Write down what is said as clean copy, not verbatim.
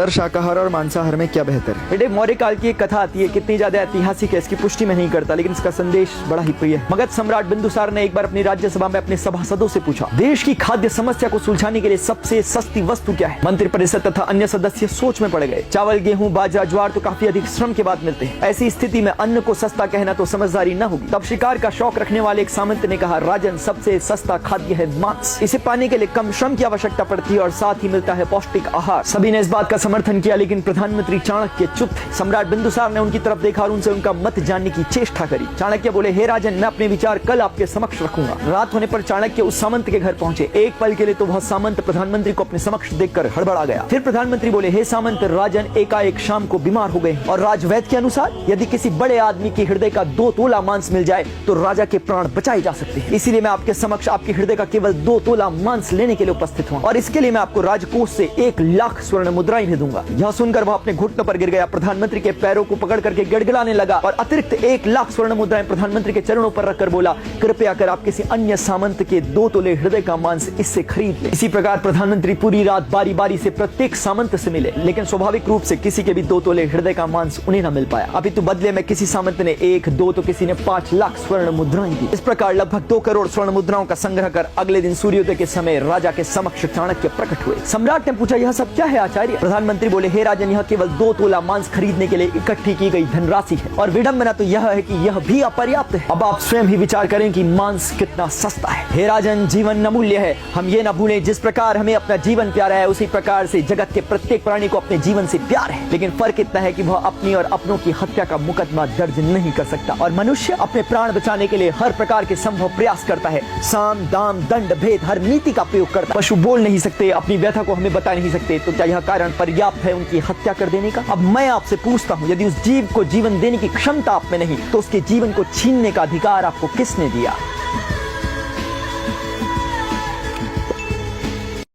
Sir, शाकाहार और मांसाहार में क्या बेहतर है? बेटे, मौर्य काल की एक कथा आती है, कितनी ज्यादा ऐतिहासिक है इसकी पुष्टि में नहीं करता, लेकिन इसका संदेश बड़ा ही प्रिय है। मगध सम्राट बिंदुसार ने एक बार अपनी राज्यसभा में अपने सभासदों से पूछा, देश की खाद्य समस्या को सुलझाने के लिए सबसे सस्ती वस्तु क्या है? मंत्रिपरिषद तथा अन्य सदस्य सोच में पड़ गए। चावल, गेहूं, बाजरा, ज्वार तो काफी अधिक श्रम के बाद मिलते हैं। ऐसी स्थिति में अन्न को सस्ता कहना तो समझदारी न होगी। तब शिकार का शौक रखने वाले एक सामंत ने कहा, राजन, सबसे सस्ता खाद्य है मांस। इसे पाने के लिए कम श्रम की आवश्यकता पड़ती है और साथ ही मिलता है पौष्टिक आहार। सभी ने इस बात का समर्थन किया, लेकिन प्रधानमंत्री चाणक्य चुप थे। सम्राट बिंदुसार ने उनकी तरफ देखा और उनसे उनका मत जानने की चेष्टा करी। चाणक्य बोले, हे राजन, मैं अपने विचार कल आपके समक्ष रखूंगा। रात होने पर चाणक्य उस सामंत के घर पहुंचे। एक पल के लिए तो वह सामंत प्रधानमंत्री को अपने समक्ष देखकर हड़बड़ा गया। फिर प्रधानमंत्री बोले, हे सामंत, राजन एकाएक शाम को बीमार हो गए और राजवैद्य के अनुसार यदि किसी बड़े आदमी के हृदय का 2 तोला मांस मिल जाए तो राजा के प्राण बचाए जा सकते हैं। इसीलिए मैं आपके समक्ष आपके हृदय का केवल 2 तोला मांस लेने के लिए उपस्थित हूँ और इसके लिए मैं आपको राजकोष से 1 लाख स्वर्ण मुद्राएं भी दूंगा। यह सुनकर वह अपने घुटनों पर गिर गया, प्रधानमंत्री के पैरों को पकड़ करके गिड़गिड़ाने लगा और अतिरिक्त 1 लाख स्वर्ण मुद्राएं प्रधानमंत्री के चरणों पर रखकर बोला, कृपया कर आप किसी अन्य सामंत के 2 तोले हृदय का मांस इससे खरीद ले। इसी प्रकार प्रधानमंत्री पूरी रात बारी बारी से प्रत्येक सामंत से मिले, लेकिन स्वाभाविक रूप से किसी के भी 2 तोले हृदय का मांस उन्हें न मिल पाया। अभी तो बदले में किसी सामंत ने 1, 2 तो किसी ने 5 लाख स्वर्ण मुद्राएं दी। इस प्रकार लगभग 2 करोड़ स्वर्ण मुद्राओं का संग्रह कर अगले दिन सूर्योदय के समय राजा के समक्ष चाणक्य प्रकट हुए। सम्राट ने पूछा, यह सब क्या है आचार्य? प्रधानमंत्री बोले, हे राजन, यह केवल 2 तोला मांस खरीदने के लिए इकट्ठी की गई धनराशि है और विडंबना तो यह है कि यह भी अपर्याप्त है। अब आप स्वयं ही विचार करें कि मांस कितना सस्ता है। हे राजन, जीवन अमूल्य है। हम ये न भूलें, जिस प्रकार हमें अपना जीवन प्यारा है उसी प्रकार से जगत के प्रत्येक प्राणी को अपने जीवन से प्यार है, लेकिन फर्क इतना है कि वह अपनी और अपनों की हत्या का मुकदमा दर्ज नहीं कर सकता और मनुष्य अपने प्राण बचाने के लिए हर प्रकार के संभव प्रयास करता है। साम, दाम, दंड, भेद, हर नीति का प्रयोग करता है। पशु बोल नहीं सकते, अपनी व्यथा को हमें बता नहीं सकते, तो क्या यह कारण पर्याप्त है उनकी हत्या कर देने का? अब मैं आपसे पूछता हूँ, यदि उस जीव को जीवन देने की क्षमता आप में नहीं तो उसके जीवन को छीनने का अधिकार आपको किसने दिया?